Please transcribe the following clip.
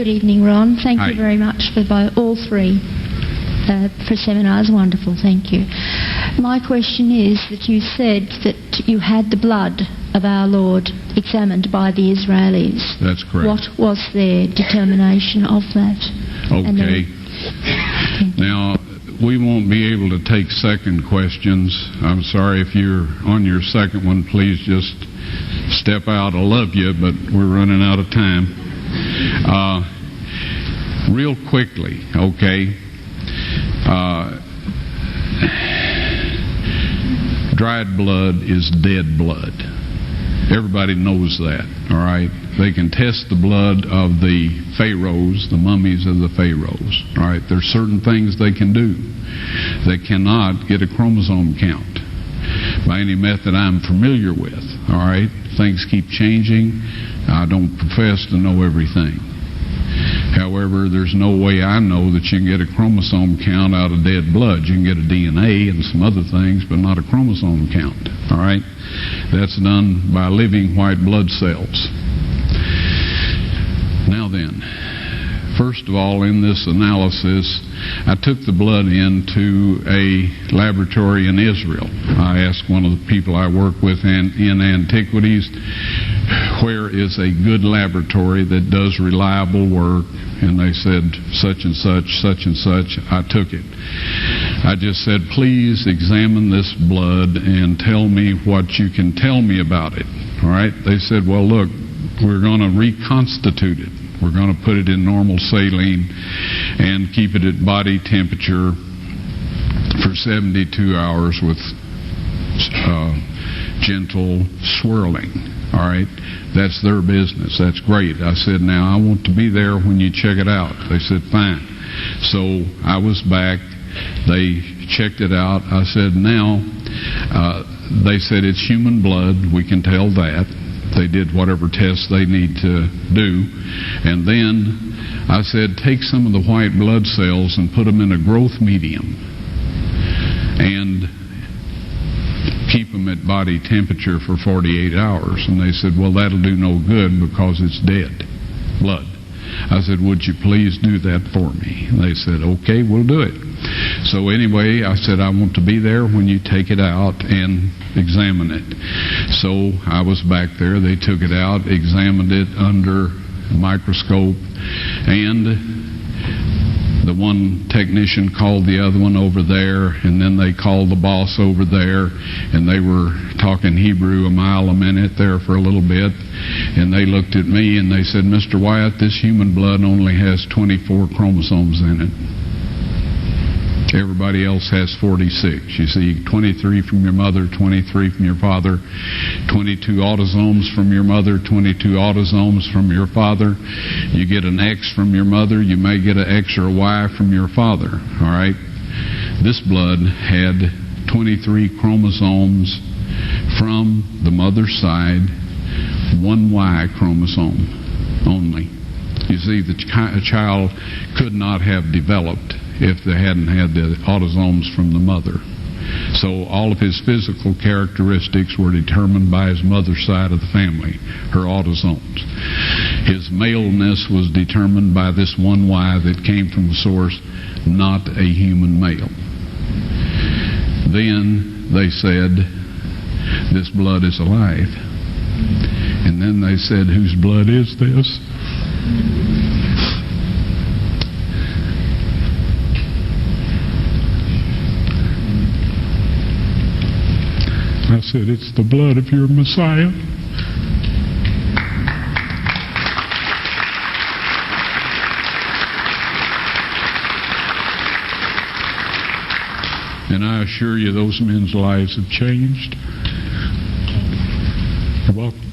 Good evening, Ron. Thank Hi. you very much for all three for seminars. Wonderful, thank you. My question is that you said that you had the blood of our Lord examined by the Israelis. That's correct. What was their determination of that? Okay. Now, we won't be able to take second questions. I'm sorry if you're on your second one. Please just step out. I love you, but we're running out of time. Real quickly, okay. Dried blood is dead blood. Everybody knows that, all right? They can test the blood of the pharaohs, the mummies of the pharaohs, all right? There's certain things they can do. They cannot get a chromosome count by any method I'm familiar with, all right? Things keep changing. I don't profess to know everything. However, there's no way I know that you can get a chromosome count out of dead blood. You can get a DNA and some other things, but not a chromosome count, all right? That's done by living white blood cells. Now then, first of all, in this analysis, I took the blood into a laboratory in Israel. I asked one of the people I work with in antiquities, where is a good laboratory that does reliable work? And they said, such and such, such and such. I took it. I just said, please examine this blood and tell me what you can tell me about it. All right? They said, well, look, we're going to reconstitute it. We're going to put it in normal saline and keep it at body temperature for 72 hours with gentle swirling. All right? That's their business. That's great. I said, now I want to be there when you check it out. They said, fine. So I was back. They checked it out. I said, now, they said it's human blood. We can tell that. They did whatever tests they need to do. And then I said, take some of the white blood cells and put them in a growth medium and keep them at body temperature for 48 hours. And they said, well, that'll do no good because it's dead blood. I said, would you please do that for me? And they said, okay, we'll do it. So anyway, I said, I want to be there when you take it out and examine it. So I was back there. They took it out, examined it under a microscope, and the one technician called the other one over there, and then they called the boss over there, and they were talking Hebrew a mile a minute there for a little bit, and they looked at me and they said, Mr. Wyatt, this human blood only has 24 chromosomes in it. Everybody else has 46. You see, 23 from your mother, 23 from your father, 22 autosomes from your mother, 22 autosomes from your father. You get an X from your mother, you may get an X or a Y from your father. All right? This blood had 23 chromosomes from the mother's side, one Y chromosome only. You see, the child could not have developed if they hadn't had the autosomes from the mother. So all of his physical characteristics were determined by his mother's side of the family, her autosomes. His maleness was determined by this one Y that came from the source, not a human male. Then they said, this blood is alive. And then they said, whose blood is this? I said, it's the blood of your Messiah. And I assure you, those men's lives have changed. You're welcome.